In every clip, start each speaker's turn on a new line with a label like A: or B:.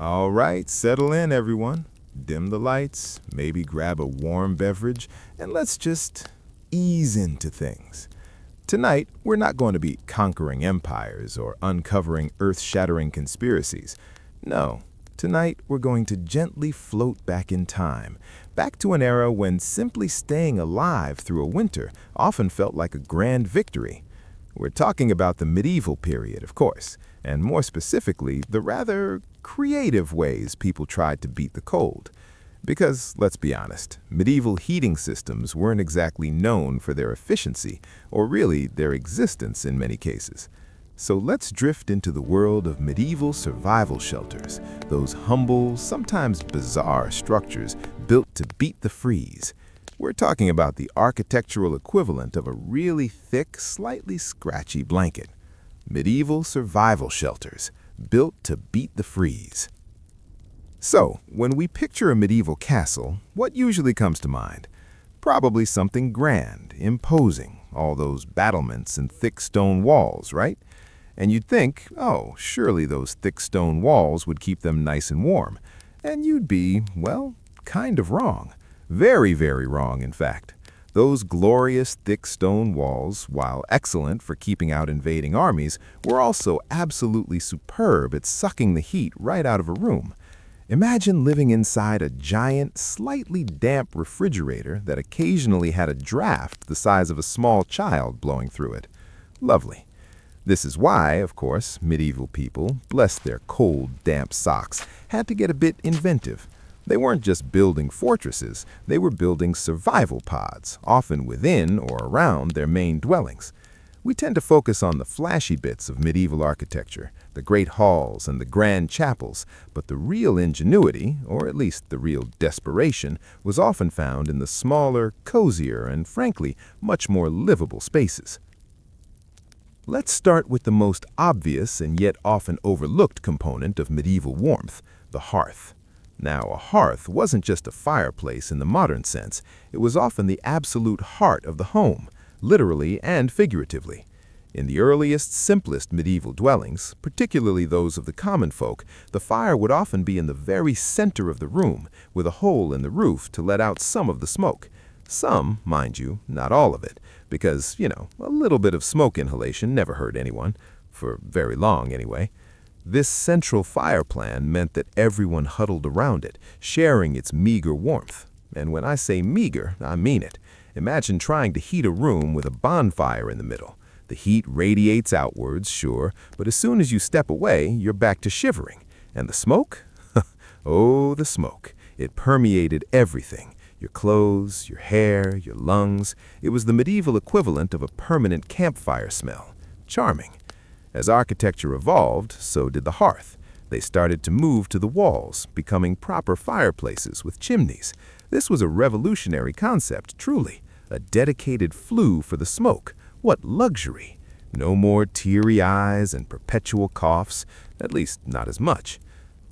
A: All right, settle in, everyone. Dim the lights, maybe grab a warm beverage, and let's just ease into things. Tonight, we're not going to be conquering empires or uncovering earth-shattering conspiracies. No, tonight we're going to gently float back in time, back to an era when simply staying alive through a winter often felt like a grand victory. We're talking about the medieval period, of course, and more specifically, the rather creative ways people tried to beat the cold. Because, let's be honest, medieval heating systems weren't exactly known for their efficiency, or really their existence in many cases. So let's drift into the world of medieval survival shelters, those humble, sometimes bizarre structures built to beat the freeze. We're talking about the architectural equivalent of a really thick, slightly scratchy blanket. Medieval survival shelters, built to beat the freeze. So, when we picture a medieval castle, what usually comes to mind? Probably something grand, imposing, all those battlements and thick stone walls, right? And you'd think, oh, surely those thick stone walls would keep them nice and warm. And you'd be, well, kind of wrong. Very, very wrong, in fact. Those glorious thick stone walls, while excellent for keeping out invading armies, were also absolutely superb at sucking the heat right out of a room. Imagine living inside a giant, slightly damp refrigerator that occasionally had a draft the size of a small child blowing through it. Lovely. This is why, of course, medieval people, bless their cold, damp socks, had to get a bit inventive. They weren't just building fortresses, they were building survival pods, often within or around their main dwellings. We tend to focus on the flashy bits of medieval architecture, the great halls and the grand chapels, but the real ingenuity, or at least the real desperation, was often found in the smaller, cozier, and frankly, much more livable spaces. Let's start with the most obvious and yet often overlooked component of medieval warmth, the hearth. Now, a hearth wasn't just a fireplace in the modern sense, it was often the absolute heart of the home, literally and figuratively. In the earliest, simplest medieval dwellings, particularly those of the common folk, the fire would often be in the very center of the room, with a hole in the roof to let out some of the smoke. Some, mind you, not all of it, because, a little bit of smoke inhalation never hurt anyone, for very long anyway. This central fire plan meant that everyone huddled around it, sharing its meager warmth. And when I say meager, I mean it. Imagine trying to heat a room with a bonfire in the middle. The heat radiates outwards, sure, but as soon as you step away, you're back to shivering. And the smoke? Oh, the smoke. It permeated everything. Your clothes, your hair, your lungs. It was the medieval equivalent of a permanent campfire smell. Charming. As architecture evolved, so did the hearth. They started to move to the walls, becoming proper fireplaces with chimneys. This was a revolutionary concept, truly. A dedicated flue for the smoke. What luxury! No more teary eyes and perpetual coughs, at least not as much.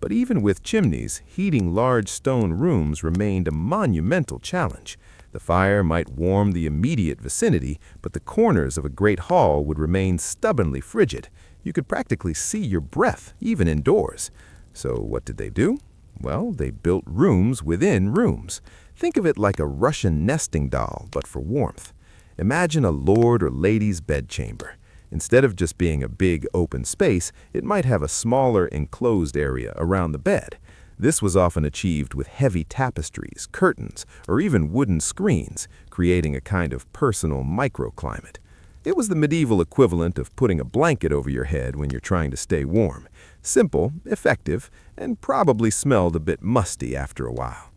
A: But even with chimneys, heating large stone rooms remained a monumental challenge. The fire might warm the immediate vicinity, but the corners of a great hall would remain stubbornly frigid. You could practically see your breath, even indoors. So what did they do? Well, they built rooms within rooms. Think of it like a Russian nesting doll, but for warmth. Imagine a lord or lady's bedchamber. Instead of just being a big open space, it might have a smaller enclosed area around the bed. This was often achieved with heavy tapestries, curtains, or even wooden screens, creating a kind of personal microclimate. It was the medieval equivalent of putting a blanket over your head when you're trying to stay warm. Simple, effective, and probably smelled a bit musty after a while.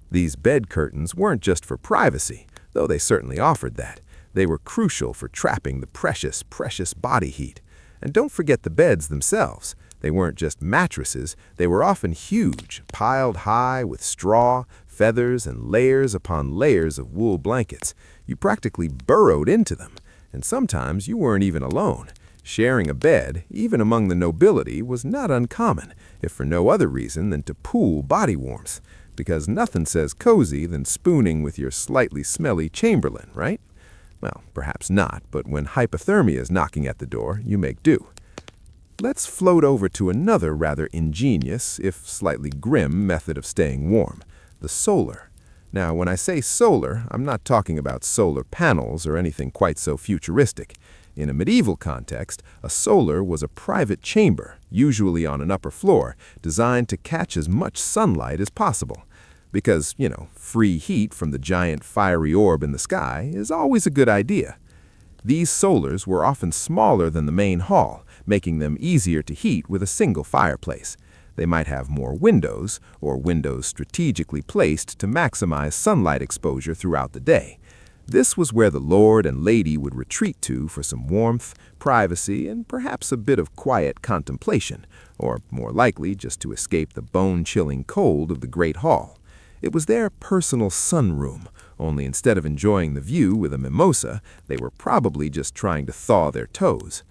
A: These bed curtains weren't just for privacy, though they certainly offered that. They were crucial for trapping the precious, precious body heat. And don't forget the beds themselves. They weren't just mattresses, they were often huge, piled high with straw, feathers, and layers upon layers of wool blankets. You practically burrowed into them, and sometimes you weren't even alone. Sharing a bed, even among the nobility, was not uncommon, if for no other reason than to pool body warmth, because nothing says cozy than spooning with your slightly smelly chamberlain, right? Well, perhaps not, but when hypothermia is knocking at the door, you make do. let's float over to another rather ingenious, if slightly grim, method of staying warm, the solar. Now, when I say solar, I'm not talking about solar panels or anything quite so futuristic. In a medieval context, a solar was a private chamber, usually on an upper floor, designed to catch as much sunlight as possible. Because, free heat from the giant fiery orb in the sky is always a good idea. These solars were often smaller than the main hall, making them easier to heat with a single fireplace. They might have more windows, or windows strategically placed to maximize sunlight exposure throughout the day. This was where the lord and lady would retreat to for some warmth, privacy, and perhaps a bit of quiet contemplation, or more likely just to escape the bone-chilling cold of the great hall. It was their personal sunroom, only instead of enjoying the view with a mimosa, they were probably just trying to thaw their toes.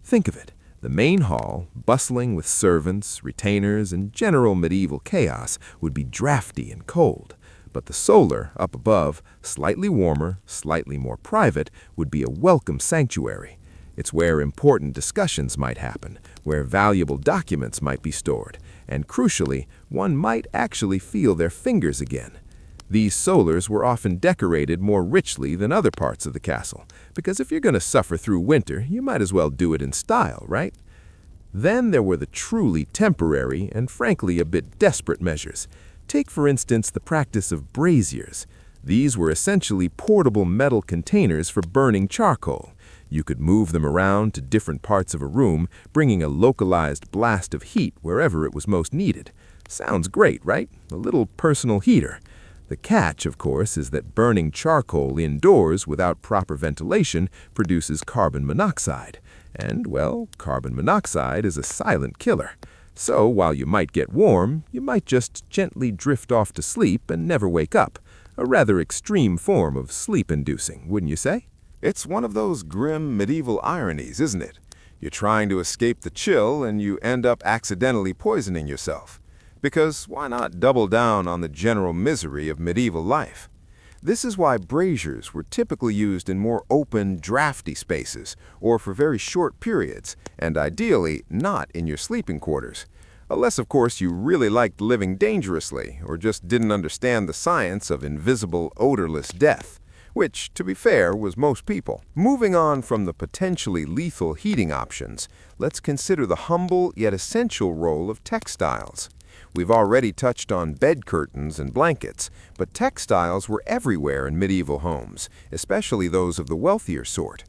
A: Think of it, the main hall, bustling with servants, retainers, and general medieval chaos, would be drafty and cold. But the solar, up above, slightly warmer, slightly more private, would be a welcome sanctuary. It's where important discussions might happen, where valuable documents might be stored, and crucially, one might actually feel their fingers again. These solars were often decorated more richly than other parts of the castle, because if you're going to suffer through winter, you might as well do it in style, right? Then there were the truly temporary and frankly a bit desperate measures. Take, for instance, the practice of braziers. These were essentially portable metal containers for burning charcoal. You could move them around to different parts of a room, bringing a localized blast of heat wherever it was most needed. Sounds great, right? A little personal heater. The catch, of course, is that burning charcoal indoors without proper ventilation produces carbon monoxide. And, well, carbon monoxide is a silent killer. So, while you might get warm, you might just gently drift off to sleep and never wake up. A rather extreme form of sleep-inducing, wouldn't you say? It's one of those grim medieval ironies, isn't it? You're trying to escape the chill and you end up accidentally poisoning yourself. Because why not double down on the general misery of medieval life? This is why braziers were typically used in more open, drafty spaces, or for very short periods, and ideally not in your sleeping quarters. Unless, of course, you really liked living dangerously, or just didn't understand the science of invisible, odorless death, which, to be fair, was most people. Moving on from the potentially lethal heating options, let's consider the humble yet essential role of textiles. We've already touched on bed curtains and blankets, but textiles were everywhere in medieval homes, especially those of the wealthier sort.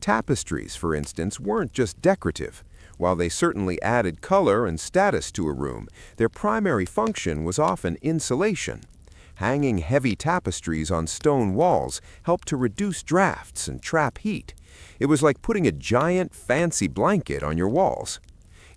A: Tapestries, for instance, weren't just decorative. While they certainly added color and status to a room, their primary function was often insulation. Hanging heavy tapestries on stone walls helped to reduce drafts and trap heat. It was like putting a giant, fancy blanket on your walls.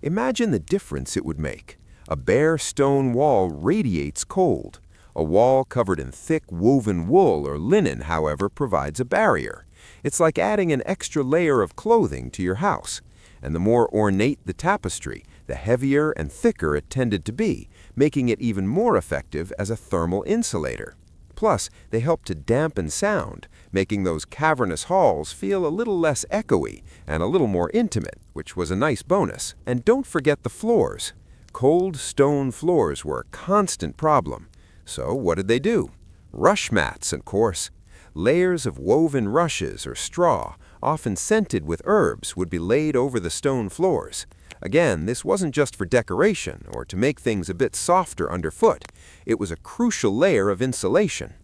A: Imagine the difference it would make. A bare stone wall radiates cold. A wall covered in thick woven wool or linen, however, provides a barrier. It's like adding an extra layer of clothing to your house. And the more ornate the tapestry, the heavier and thicker it tended to be, making it even more effective as a thermal insulator. Plus, they help to dampen sound, making those cavernous halls feel a little less echoey and a little more intimate, which was a nice bonus. And don't forget the floors. Cold stone floors were a constant problem. So what did they do? Rush mats, of course. Layers of woven rushes or straw, often scented with herbs, would be laid over the stone floors. Again, this wasn't just for decoration or to make things a bit softer underfoot. It was a crucial layer of insulation.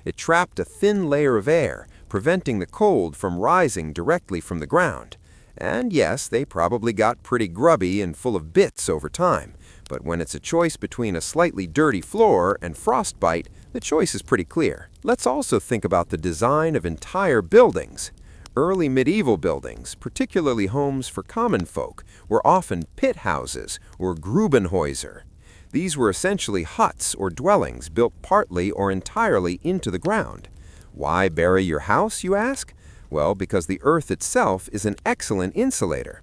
A: It trapped a thin layer of air, preventing the cold from rising directly from the ground. And yes, they probably got pretty grubby and full of bits over time. But when it's a choice between a slightly dirty floor and frostbite, the choice is pretty clear. Let's also think about the design of entire buildings. Early medieval buildings, particularly homes for common folk, were often pit houses or Grubenhäuser. These were essentially huts or dwellings built partly or entirely into the ground. Why bury your house, you ask? Well, because the earth itself is an excellent insulator.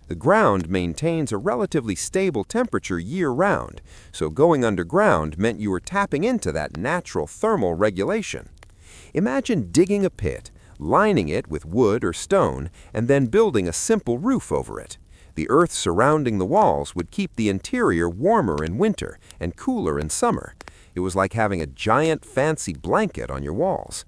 A: The ground maintains a relatively stable temperature year-round, so going underground meant you were tapping into that natural thermal regulation. Imagine digging a pit, lining it with wood or stone, and then building a simple roof over it.
B: The earth surrounding the walls would keep the interior warmer in winter and cooler in summer. It was like having a giant fancy blanket on your walls.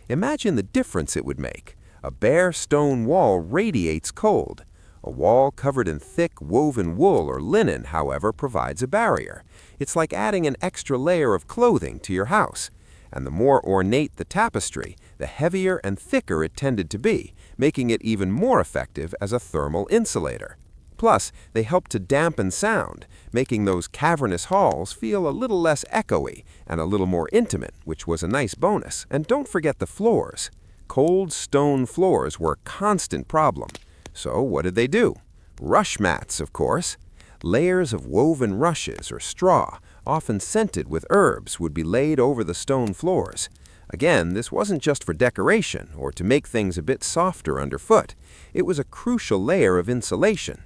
B: Imagine the difference it would make. A bare stone wall radiates cold. A wall covered in thick woven wool or linen, however, provides a barrier. It's like adding an extra layer of clothing to your house. And the more ornate the tapestry, the heavier and thicker it tended to be, making it even more effective as a thermal insulator. Plus, they help to dampen sound, making those cavernous halls feel a little less echoey and a little more intimate, which was a nice bonus. And don't forget the floors. Cold stone floors were a constant problem. So what did they do? Rush mats, of course. Layers of woven rushes or straw, often scented with herbs, would be laid over the stone floors. Again, this wasn't just for decoration or to make things a bit softer underfoot. It was a crucial layer of insulation.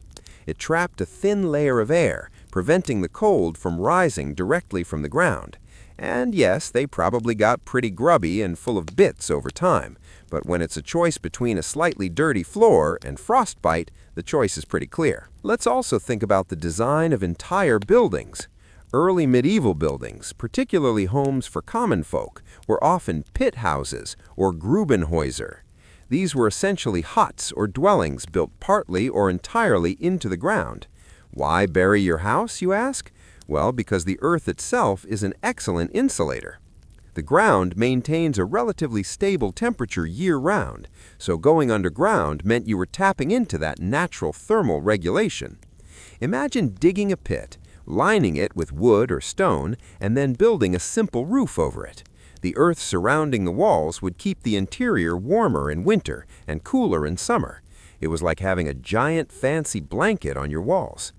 B: It trapped a thin layer of air, preventing the cold from rising directly from the ground. And yes, they probably got pretty grubby and full of bits over time. But when it's a choice between a slightly dirty floor and frostbite, the choice is pretty clear. Let's also think about the design of entire buildings. Early medieval buildings, particularly homes for common folk, were often pit houses or Grubenhäuser. These were essentially huts or dwellings built partly or entirely into the ground. Why bury your house, you ask? Well, because the earth itself is an excellent insulator. The ground maintains a relatively stable temperature year-round, so going underground meant you were tapping into that natural thermal regulation. Imagine digging a pit, lining it with wood or stone, and then building a simple roof over it. The earth surrounding the walls would keep the interior warmer in winter and cooler in summer. It was like having a giant fancy blanket on your walls.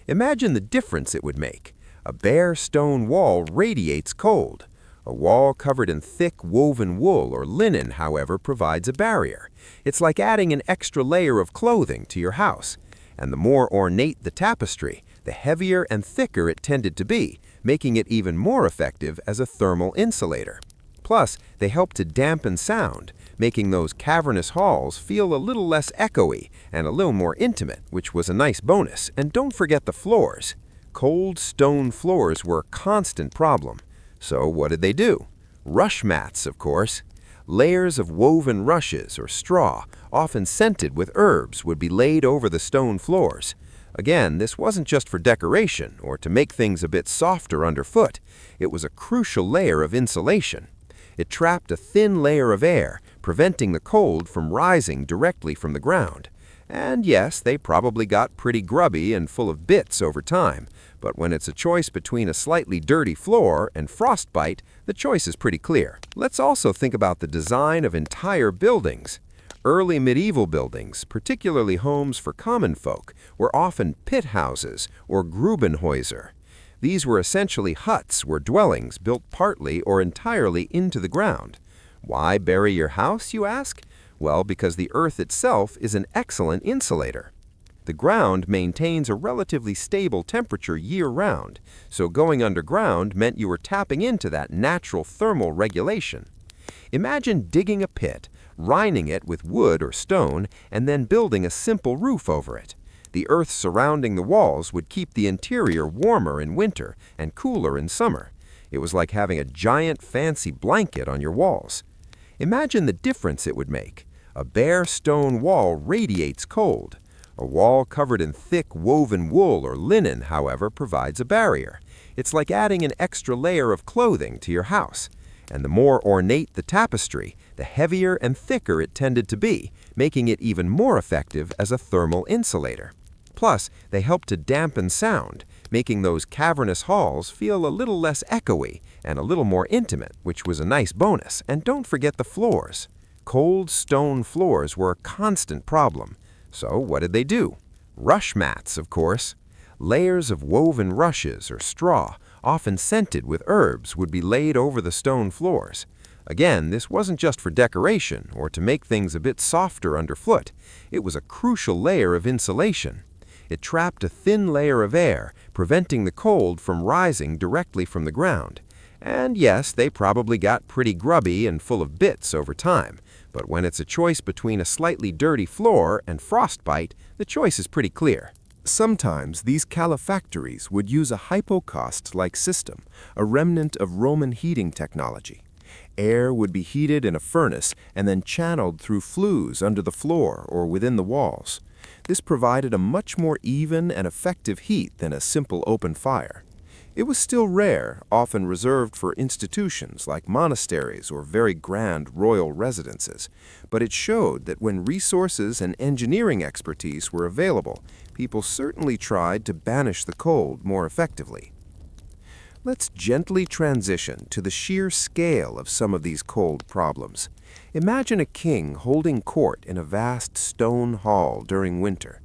B: Imagine the difference it would make. A bare stone wall radiates cold. A wall covered in thick woven wool or linen, however, provides a barrier. It's like adding an extra layer of clothing to your house. And the more ornate the tapestry, the heavier and thicker it tended to be, making it even more effective as a thermal insulator. Plus, they help to dampen sound, making those cavernous halls feel a little less echoey and a little more intimate, which was a nice bonus. And don't forget the floors. Cold stone floors were a constant problem. So what did they do? Rush mats, of course. Layers of woven rushes or straw, often scented with herbs, would be laid over the stone floors. Again, this wasn't just for decoration or to make things a bit softer underfoot. It was a crucial layer of insulation. It trapped a thin layer of air, preventing the cold from rising directly from the ground. And yes, they probably got pretty grubby and full of bits over time. But when it's a choice between a slightly dirty floor and frostbite, the choice is pretty clear. Let's also think about the design of entire buildings. Early medieval buildings, particularly homes for common folk, were often pit houses or Grubenhäuser. These were essentially huts or dwellings built partly or entirely into the ground. Why bury your house, you ask? Well, because the earth itself is an excellent insulator. The ground maintains a relatively stable temperature year-round, so going underground meant you were tapping into that natural thermal regulation. Imagine digging a pit, lining it with wood or stone, and then building a simple roof over it. The earth surrounding the walls would keep the interior warmer in winter and cooler in summer. It was like having a giant fancy blanket on your walls. Imagine the difference it would make. A bare stone wall radiates cold. A wall covered in thick woven wool or linen, however, provides a barrier. It's like adding an extra layer of clothing to your house. And the more ornate the tapestry, the heavier and thicker it tended to be, making it even more effective as a thermal insulator. Plus, they help to dampen sound, making those cavernous halls feel a little less echoey and a little more intimate, which was a nice bonus. And don't forget the floors. Cold stone floors were a constant problem. So what did they do? Rush mats, of course. Layers of woven rushes or straw, often scented with herbs, would be laid over the stone floors. Again, this wasn't just for decoration or to make things a bit softer underfoot. It was a crucial layer of insulation. It trapped a thin layer of air, preventing the cold from rising directly from the ground. And yes, they probably got pretty grubby and full of bits over time. But when it's a choice between a slightly dirty floor and frostbite, the choice is pretty clear.
A: Sometimes these calefactories would use a hypocaust-like system, a remnant of Roman heating technology. Air would be heated in a furnace and then channeled through flues under the floor or within the walls. This provided a much more even and effective heat than a simple open fire. It was still rare, often reserved for institutions like monasteries or very grand royal residences, but it showed that when resources and engineering expertise were available, people certainly tried to banish the cold more effectively. Let's gently transition to the sheer scale of some of these cold problems. Imagine a king holding court in a vast stone hall during winter.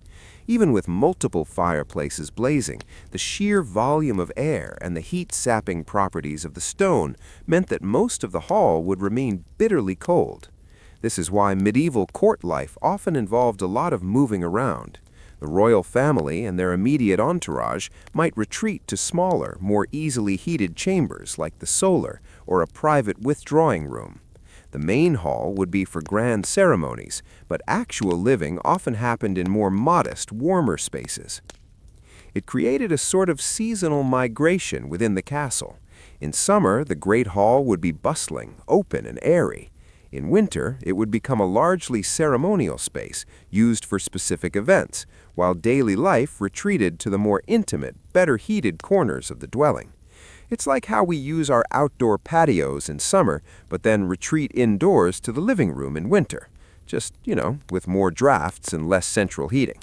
A: Even with multiple fireplaces blazing, the sheer volume of air and the heat-sapping properties of the stone meant that most of the hall would remain bitterly cold. This is why medieval court life often involved a lot of moving around. The royal family and their immediate entourage might retreat to smaller, more easily heated chambers like the solar or a private withdrawing room. The main hall would be for grand ceremonies, but actual living often happened in more modest, warmer spaces. It created a sort of seasonal migration within the castle. In summer, the great hall would be bustling, open, and airy. In winter, it would become a largely ceremonial space, used for specific events, while daily life retreated to the more intimate, better heated corners of the dwelling. It's like how we use our outdoor patios in summer, but then retreat indoors to the living room in winter. Just, with more drafts and less central heating.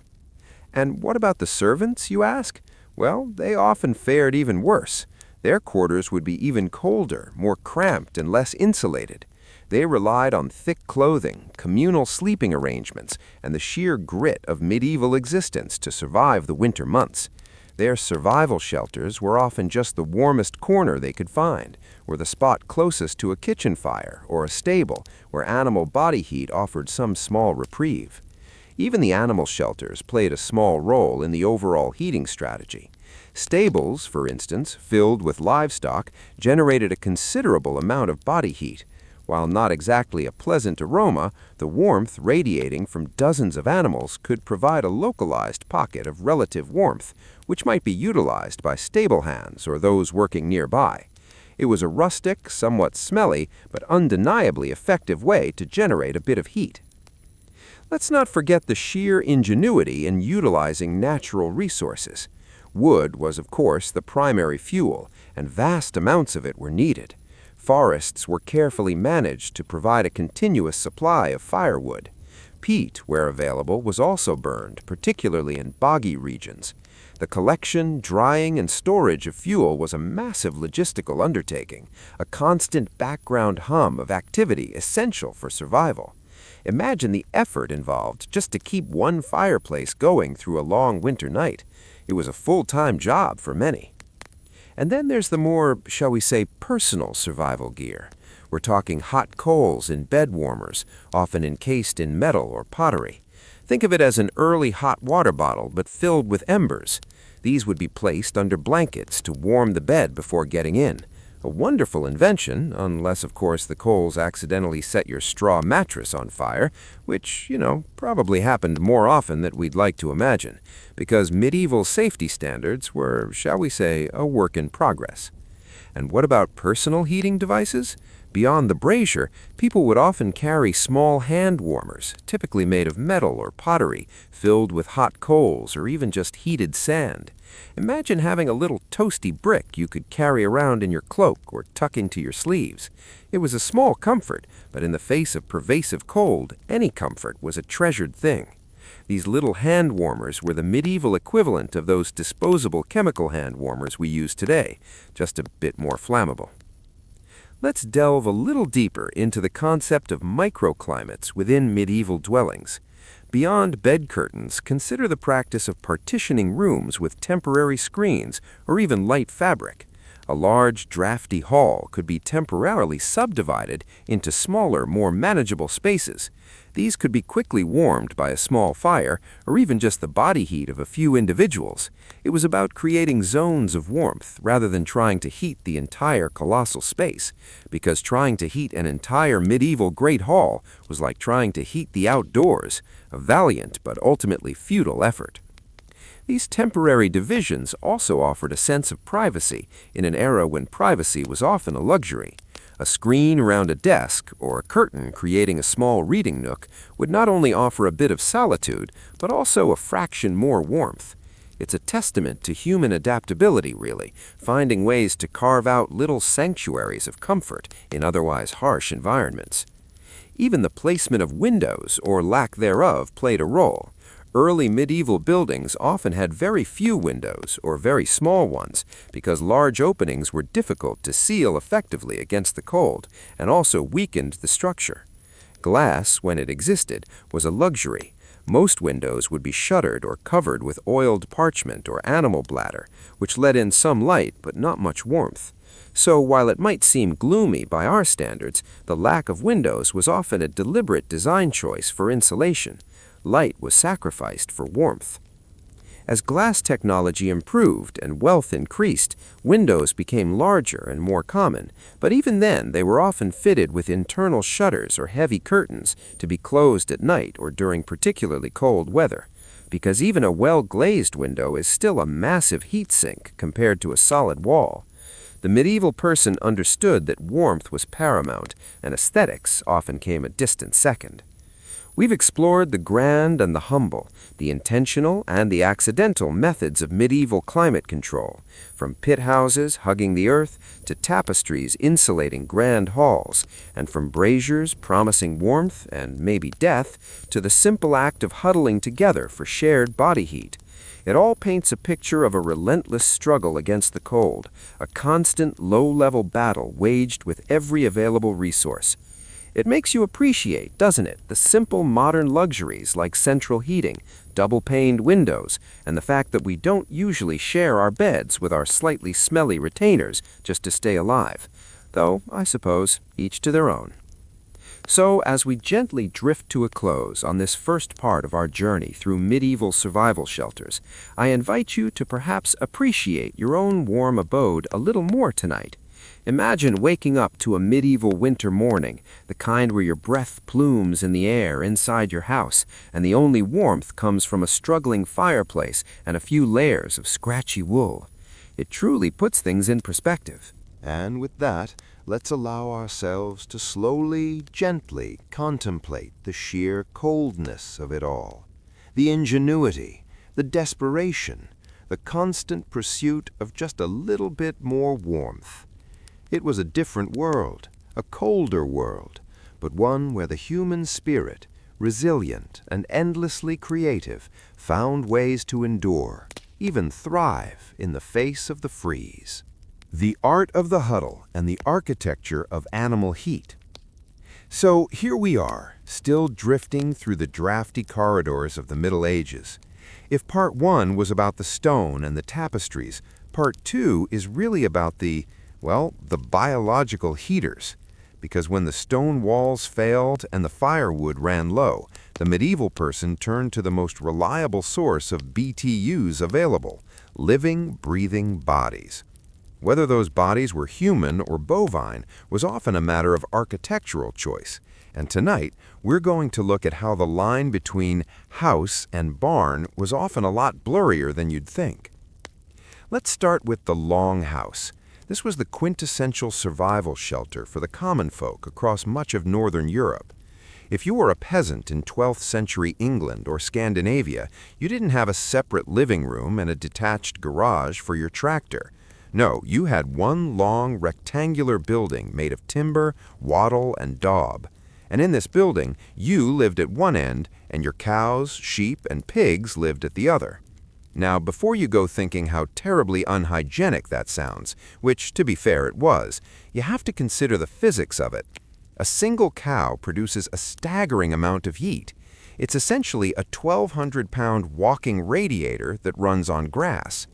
A: And what about the servants, you ask? Well, they often fared even worse. Their quarters would be even colder, more cramped, and less insulated. They relied on thick clothing, communal sleeping arrangements, and the sheer grit of medieval existence to survive the winter months. Their survival shelters were often just the warmest corner they could find, or the spot closest to a kitchen fire or a stable where animal body heat offered some small reprieve. Even the animal shelters played a small role in the overall heating strategy. Stables, for instance, filled with livestock, generated a considerable amount of body heat. While not exactly a pleasant aroma, the warmth radiating from dozens of animals could provide a localized pocket of relative warmth, which might be utilized by stable hands or those working nearby. It was a rustic, somewhat smelly, but undeniably effective way to generate a bit of heat. Let's not forget the sheer ingenuity in utilizing natural resources. Wood was, of course, the primary fuel, and vast amounts of it were needed. Forests were carefully managed to provide a continuous supply of firewood. Peat, where available, was also burned, particularly in boggy regions. The collection, drying, and storage of fuel was a massive logistical undertaking, a constant background hum of activity essential for survival. Imagine the effort involved just to keep one fireplace going through a long winter night. It was a full-time job for many. And then there's the more, shall we say, personal survival gear. We're talking hot coals in bed warmers, often encased in metal or pottery. Think of it as an early hot water bottle, but filled with embers. These would be placed under blankets to warm the bed before getting in. A wonderful invention, unless, of course, the coals accidentally set your straw mattress on fire, which, probably happened more often than we'd like to imagine, because medieval safety standards were, shall we say, a work in progress. And what about personal heating devices? Beyond the brazier, people would often carry small hand warmers, typically made of metal or pottery, filled with hot coals or even just heated sand. Imagine having a little toasty brick you could carry around in your cloak or tuck into your sleeves. It was a small comfort, but in the face of pervasive cold, any comfort was a treasured thing. These little hand warmers were the medieval equivalent of those disposable chemical hand warmers we use today, just a bit more flammable. Let's delve a little deeper into the concept of microclimates within medieval dwellings. Beyond bed curtains, consider the practice of partitioning rooms with temporary screens or even light fabric. A large, drafty hall could be temporarily subdivided into smaller, more manageable spaces. These could be quickly warmed by a small fire or even just the body heat of a few individuals. It was about creating zones of warmth rather than trying to heat the entire colossal space, because trying to heat an entire medieval great hall was like trying to heat the outdoors, a valiant but ultimately futile effort.
B: These temporary divisions also offered a sense of privacy in an era when privacy was often a luxury. A screen around a desk or a curtain creating a small reading nook would not only offer a bit of solitude, but also a fraction more warmth. It's a testament to human adaptability, really, finding ways to carve out little sanctuaries of comfort in otherwise harsh environments. Even the placement of windows, or lack thereof, played a role. Early medieval buildings often had very few windows, or very small ones, because large openings were difficult to seal effectively against the cold, and also weakened the structure. Glass, when it existed, was a luxury. Most windows would be shuttered or covered with oiled parchment or animal bladder, which let in some light but not much warmth. So while it might seem gloomy by our standards, the lack of windows was often a deliberate design choice for insulation. Light was sacrificed for warmth. As glass technology improved and wealth increased, windows became larger and more common, but even then they were often fitted with internal shutters or heavy curtains to be closed at night or during particularly cold weather, because even a well-glazed window is still a massive heat sink compared to a solid wall. The medieval person understood that warmth was paramount, and aesthetics often came a distant second. We've explored the grand and the humble, the intentional and the accidental methods of medieval climate control, from pit houses hugging the earth to tapestries insulating grand halls, and from braziers promising warmth and maybe death to the simple act of huddling together for shared body heat. It all paints a picture of a relentless struggle against the cold, a constant low-level battle waged with every available resource. It makes you appreciate, doesn't it, the simple modern luxuries like central heating, double-paned windows, and the fact that we don't usually share our beds with our slightly smelly retainers just to stay alive. Though, I suppose, each to their own. So, as we gently drift to a close on this first part of our journey through medieval survival shelters, I invite you to perhaps appreciate your own warm abode a little more tonight. Imagine waking up to a medieval winter morning, the kind where your breath plumes in the air inside your house, and the only warmth comes from a struggling fireplace and a few layers of scratchy wool. It truly puts things in perspective.
A: And with that, let's allow ourselves to slowly, gently contemplate the sheer coldness of it all. The ingenuity, the desperation, the constant pursuit of just a little bit more warmth. It was a different world, a colder world, but one where the human spirit, resilient and endlessly creative, found ways to endure, even thrive in the face of the freeze. The art of the huddle and the architecture of animal heat. So here we are, still drifting through the drafty corridors of the Middle Ages. If part 1 was about the stone and the tapestries, part 2 is really about the biological heaters. Because when the stone walls failed and the firewood ran low, the medieval person turned to the most reliable source of BTUs available, living, breathing bodies. Whether those bodies were human or bovine was often a matter of architectural choice. And tonight, we're going to look at how the line between house and barn was often a lot blurrier than you'd think. Let's start with the longhouse. This was the quintessential survival shelter for the common folk across much of northern Europe. If you were a peasant in 12th century England or Scandinavia, you didn't have a separate living room and a detached garage for your tractor. No, you had one long rectangular building made of timber, wattle, and daub. And in this building, you lived at one end, and your cows, sheep, and pigs lived at the other. Now, before you go thinking how terribly unhygienic that sounds, which, to be fair, it was, you have to consider the physics of it. A single cow produces a staggering amount of heat. It's essentially a 1,200-pound walking radiator that runs on grass.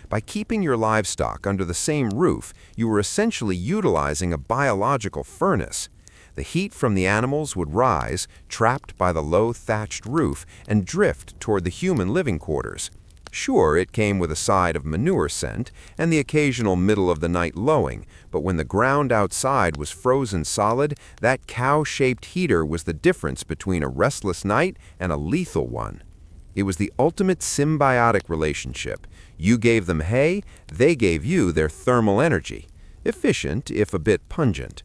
A: By keeping your livestock under the same roof, you were essentially utilizing a biological furnace. The heat from the animals would rise, trapped by the low thatched roof, and drift toward the human living quarters. Sure, it came with a side of manure scent and the occasional middle-of-the-night lowing, but when the ground outside was frozen solid, that cow-shaped heater was the difference between a restless night and a lethal one.
B: It was the ultimate symbiotic relationship. You gave them hay, they gave you their thermal energy. Efficient, if a bit pungent.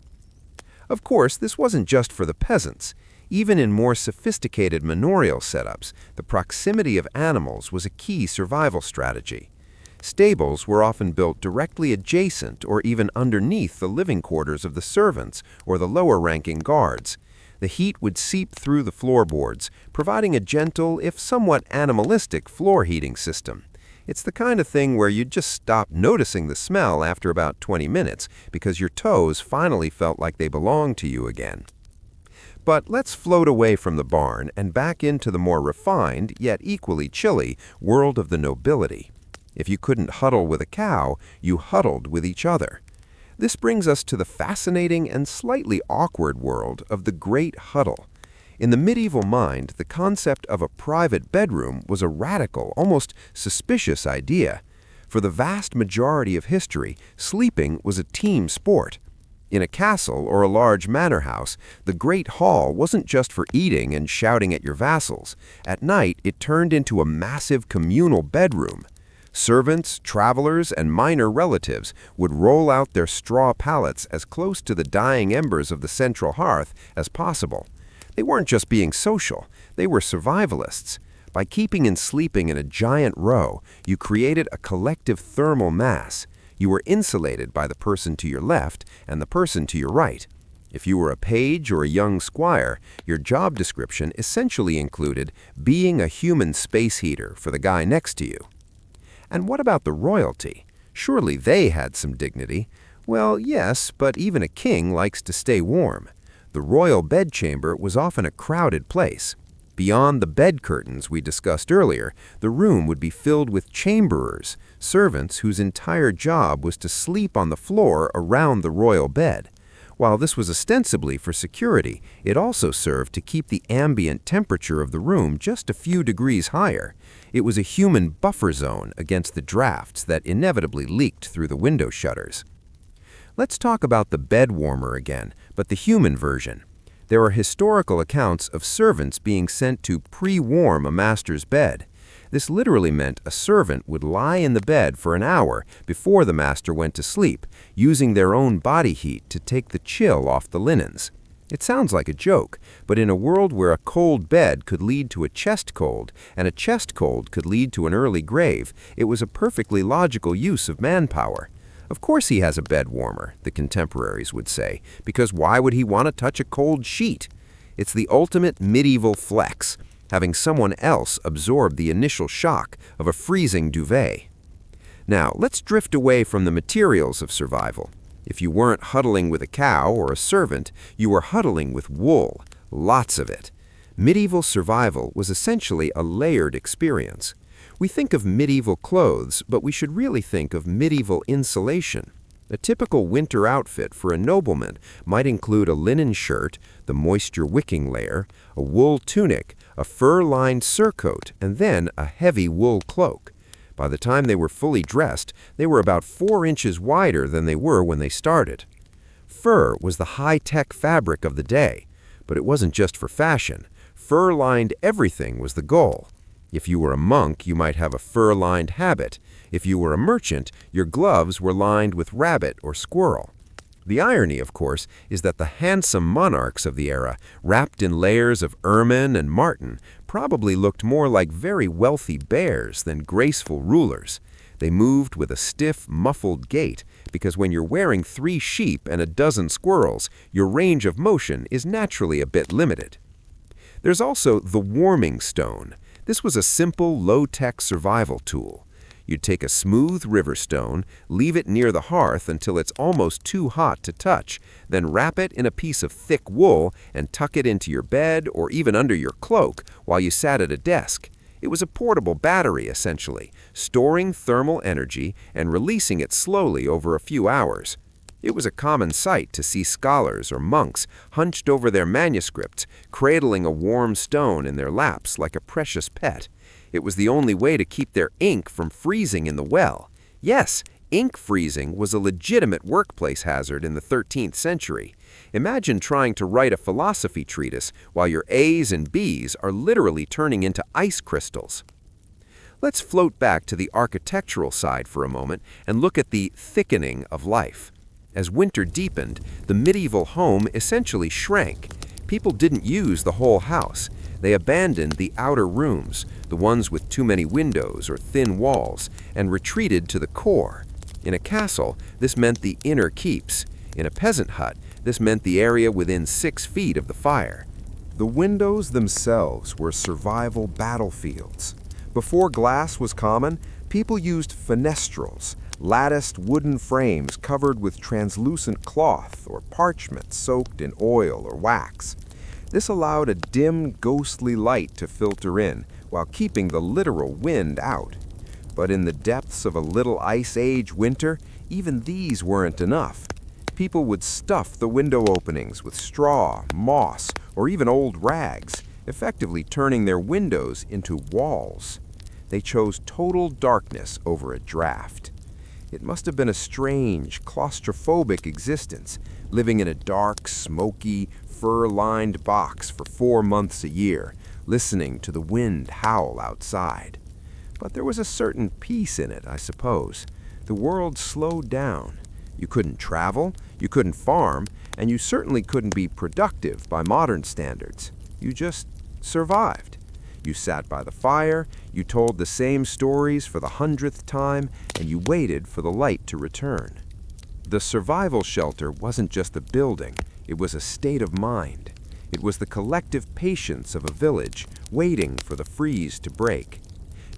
B: Of course, this wasn't just for the peasants. Even in more sophisticated manorial setups, the proximity of animals was a key survival strategy. Stables were often built directly adjacent or even underneath the living quarters of the servants or the lower-ranking guards. The heat would seep through the floorboards, providing a gentle, if somewhat animalistic, floor heating system. It's the kind of thing where you'd just stop noticing the smell after about 20 minutes because your toes finally felt like they belonged to you again. But let's float away from the barn and back into the more refined, yet equally chilly, world of the nobility. If you couldn't huddle with a cow, you huddled with each other. This brings us to the fascinating and slightly awkward world of the Great Huddle. In the medieval mind, the concept of a private bedroom was a radical, almost suspicious idea. For the vast majority of history, sleeping was a team sport. In a castle or a large manor house, the Great Hall wasn't just for eating and shouting at your vassals. At night, it turned into a massive communal bedroom. Servants, travelers, and minor relatives would roll out their straw pallets as close to the dying embers of the central hearth as possible. They weren't just being social, they were survivalists. By keeping and sleeping in a giant row, you created a collective thermal mass. You were insulated by the person to your left and the person to your right. If you were a page or a young squire, your job description essentially included being a human space heater for the guy next to you. And what about the royalty? Surely they had some dignity. Well, yes, but even a king likes to stay warm. The royal bedchamber was often a crowded place. Beyond the bed curtains we discussed earlier, the room would be filled with chamberers, servants whose entire job was to sleep on the floor around the royal bed. While this was ostensibly for security, it also served to keep the ambient temperature of the room just a few degrees higher. It was a human buffer zone against the drafts that inevitably leaked through the window shutters. Let's talk about the bed warmer again, but the human version. There are historical accounts of servants being sent to pre-warm a master's bed. This literally meant a servant would lie in the bed for an hour before the master went to sleep, using their own body heat to take the chill off the linens. It sounds like a joke, but in a world where a cold bed could lead to a chest cold, and a chest cold could lead to an early grave, it was a perfectly logical use of manpower. Of course he has a bed warmer, the contemporaries would say, because why would he want to touch a cold sheet? It's the ultimate medieval flex, having someone else absorb the initial shock of a freezing duvet. Now, let's drift away from the materials of survival. If you weren't huddling with a cow or a servant, you were huddling with wool, lots of it. Medieval survival was essentially a layered experience. We think of medieval clothes, but we should really think of medieval insulation. A typical winter outfit for a nobleman might include a linen shirt, the moisture-wicking layer, a wool tunic, a fur-lined surcoat, and then a heavy wool cloak. By the time they were fully dressed, they were about 4 inches wider than they were when they started. Fur was the high-tech fabric of the day, but it wasn't just for fashion. Fur-lined everything was the goal. If you were a monk, you might have a fur-lined habit. If you were a merchant, your gloves were lined with rabbit or squirrel. The irony, of course, is that the handsome monarchs of the era, wrapped in layers of ermine and marten, probably looked more like very wealthy bears than graceful rulers. They moved with a stiff, muffled gait, because when you're wearing 3 sheep and a dozen squirrels, your range of motion is naturally a bit limited. There's also the warming stone. This was a simple, low-tech survival tool. You'd take a smooth river stone, leave it near the hearth until it's almost too hot to touch, then wrap it in a piece of thick wool and tuck it into your bed or even under your cloak while you sat at a desk. It was a portable battery, essentially, storing thermal energy and releasing it slowly over a few hours. It was a common sight to see scholars or monks hunched over their manuscripts, cradling a warm stone in their laps like a precious pet. It was the only way to keep their ink from freezing in the well. Yes, Ink freezing was a legitimate workplace hazard in the 13th century. Imagine trying to write a philosophy treatise while your A's and B's are literally turning into ice crystals. Let's float back to the architectural side for a moment and look at the thickening of life. As winter deepened, the medieval home essentially shrank. People didn't use the whole house. They abandoned the outer rooms, the ones with too many windows or thin walls, and retreated to the core. In a castle, this meant the inner keeps. In a peasant hut, this meant the area within 6 feet of the fire.
A: The windows themselves were survival battlefields. Before glass was common, people used fenestrals, latticed wooden frames covered with translucent cloth or parchment soaked in oil or wax. This allowed a dim, ghostly light to filter in while keeping the literal wind out. But in the depths of a Little Ice Age winter, even these weren't enough. People would stuff the window openings with straw, moss, or even old rags, effectively turning their windows into walls. They chose total darkness over a draft. It must have been a strange, claustrophobic existence, living in a dark, smoky, fur-lined box for 4 months a year, listening to the wind howl outside. But there was a certain peace in it, I suppose. The world slowed down. You couldn't travel, you couldn't farm, and you certainly couldn't be productive by modern standards. You just survived. You sat by the fire, you told the same stories for the 100th time, and you waited for the light to return. The survival shelter wasn't just a building, it was a state of mind. It was the collective patience of a village, waiting for the freeze to break.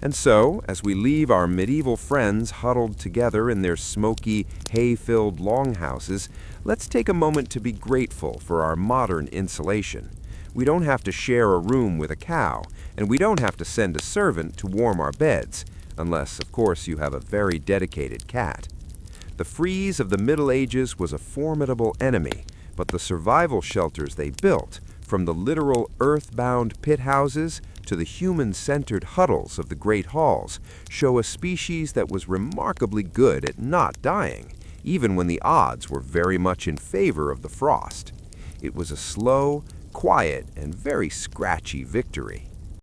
A: And so, as we leave our medieval friends huddled together in their smoky, hay-filled longhouses, let's take a moment to be grateful for our modern insulation. We don't have to share a room with a cow, and we don't have to send a servant to warm our beds, unless, of course, you have a very dedicated cat. The freeze of the Middle Ages was a formidable enemy, but the survival shelters they built, from the literal earth-bound pit houses to the human-centered huddles of the great halls, show a species that was remarkably good at not dying, even when the odds were very much in favor of the frost. It was a slow, quiet, and very scratchy victory.